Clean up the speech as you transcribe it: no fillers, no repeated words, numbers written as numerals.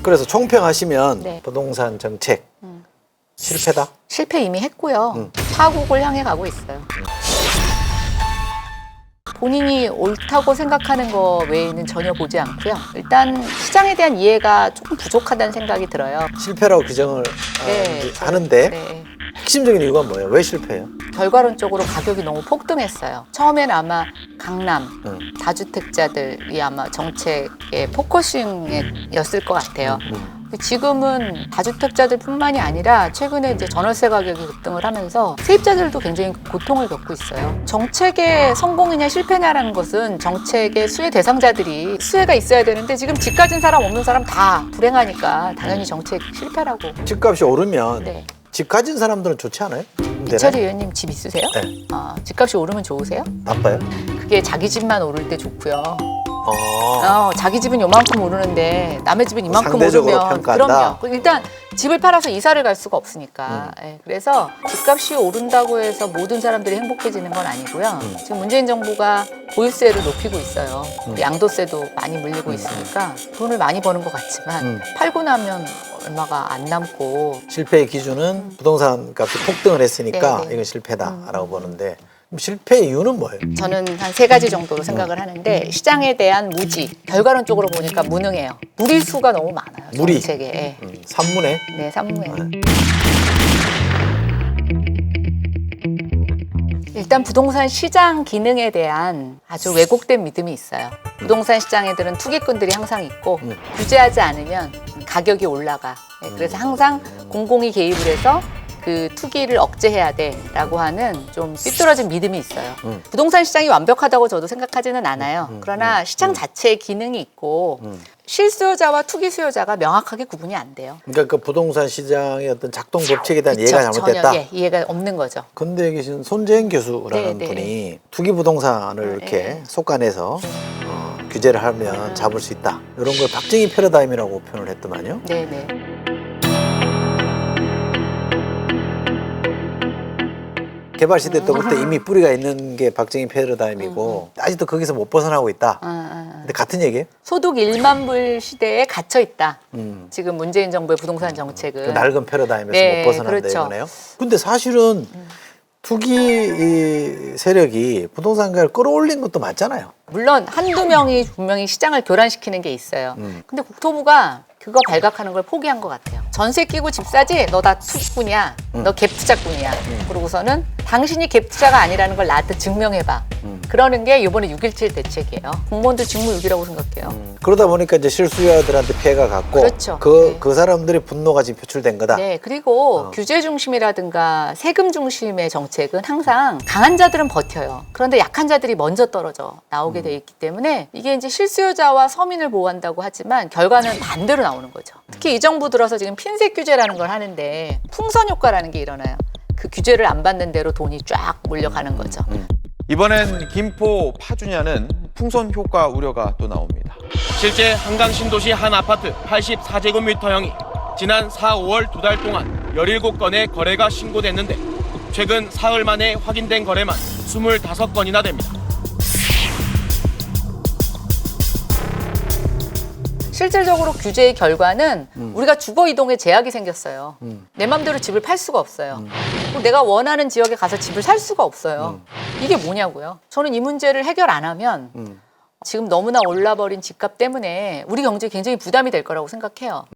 그래서 총평하시면 네. 부동산 정책 실패다? 실패 이미 했고요. 파국을 향해 가고 있어요. 본인이 옳다고 생각하는 거 외에는 전혀 보지 않고요. 일단 시장에 대한 이해가 조금 부족하다는 생각이 들어요. 실패라고 규정을 네, 하는데 네. 핵심적인 이유가 뭐예요? 왜 실패해요? 결과론적으로 가격이 너무 폭등했어요. 처음엔 아마 강남, 다주택자들이 아마 정책의 포커싱이었을 것 같아요. 지금은 다주택자들뿐만이 아니라 최근에 이제 전월세 가격이 급등을 하면서 세입자들도 굉장히 고통을 겪고 있어요. 정책의 성공이냐 실패냐라는 것은 정책의 수혜 대상자들이 수혜가 있어야 되는데 지금 집 가진 사람 없는 사람 다 불행하니까 당연히 정책 실패라고. 집값이 오르면 네. 집 가진 사람들은 좋지 않아요? 이철희 의원님 집 있으세요? 네. 집값이 오르면 좋으세요? 나빠요? 그게 자기 집만 오를 때 좋고요. 어. 자기 집은 요만큼 오르는데 남의 집은 이만큼 상대적으로 오르면 평가한다? 그럼요. 일단 집을 팔아서 이사를 갈 수가 없으니까. 예, 그래서 집값이 오른다고 해서 모든 사람들이 행복해지는 건 아니고요. 지금 문재인 정부가 보유세를 높이고 있어요. 양도세도 많이 물리고 있으니까 돈을 많이 버는 것 같지만 팔고 나면 얼마가 안 남고. 실패의 기준은 부동산 값이 폭등을 했으니까 네, 네. 이건 실패다라고 보는데 그럼 실패의 이유는 뭐예요? 저는 한 3가지 정도로 생각을 하는데 시장에 대한 무지, 결과론적으로 보니까 무능해요. 무리수가 너무 많아요. 무리? 정책에. 산문에? 네, 산무에. 일단 부동산 시장 기능에 대한 아주 왜곡된 믿음이 있어요. 부동산 시장에들은 투기꾼들이 항상 있고 규제하지 않으면 가격이 올라가. 네, 그래서 항상 공공이 개입을 해서 그 투기를 억제해야 돼라고 하는 좀 삐뚤어진 믿음이 있어요. 부동산 시장이 완벽하다고 저도 생각하지는 않아요. 그러나 시장 자체의 기능이 있고 실수요자와 투기 수요자가 명확하게 구분이 안 돼요. 그러니까 그 부동산 시장의 어떤 작동 법칙에 대한 그쵸? 이해가 잘못됐다. 전혀 이해가 없는 거죠. 근데 계신 손재현 교수라는 네, 네. 분이 투기 부동산을 이렇게 속아내서 규제를 하면 잡을 수 있다. 이런 걸 박정희 패러다임이라고 표현을 했더만요. 네네. 개발 시대 때부터 이미 뿌리가 있는 게 박정희 패러다임이고 아직도 거기서 못 벗어나고 있다. 근데 같은 얘기예요? 소득 1만 불 시대에 갇혀 있다. 지금 문재인 정부의 부동산 정책은. 그 낡은 패러다임에서 네, 못 벗어난다 그렇죠. 이거네요. 근데 사실은 투기 이 세력이 부동산가를 끌어올린 것도 맞잖아요. 물론 한두 명이 분명히 시장을 교란시키는 게 있어요. 근데 국토부가 그거 발각하는 걸 포기한 것 같아요. 전세 끼고 집 사지? 너 다 투기꾼이야. 너 갭 투자꾼이야. 그러고서는 당신이 갭 투자가 아니라는 걸 나한테 증명해봐. 그러는 게 이번에 6.17 대책이에요. 공무원들 직무유기라고 생각해요. 그러다 보니까 이제 실수요자들한테 피해가 갔고 그렇죠. 그 사람들의 분노가 지금 표출된 거다. 네, 그리고 규제 중심이라든가 세금 중심의 정책은 항상 강한 자들은 버텨요. 그런데 약한 자들이 먼저 떨어져 나오게 돼 있기 때문에 이게 이제 실수요자와 서민을 보호한다고 하지만 결과는 반대로 나오는 거죠. 특히 이 정부 들어서 지금 핀셋 규제라는 걸 하는데 풍선 효과라는 게 일어나요. 그 규제를 안 받는 대로 돈이 쫙 몰려가는 거죠. 이번엔 김포 파주냐는 풍선 효과 우려가 또 나옵니다. 실제 한강 신도시 한 아파트 84제곱미터형이 지난 4, 5월 2달 동안 17건의 거래가 신고됐는데 최근 사흘 만에 확인된 거래만 25건이나 됩니다. 실질적으로 규제의 결과는 우리가 주거 이동에 제약이 생겼어요. 내 맘대로 집을 팔 수가 없어요. 그리고 내가 원하는 지역에 가서 집을 살 수가 없어요. 이게 뭐냐고요. 저는 이 문제를 해결 안 하면 지금 너무나 올라버린 집값 때문에 우리 경제에 굉장히 부담이 될 거라고 생각해요.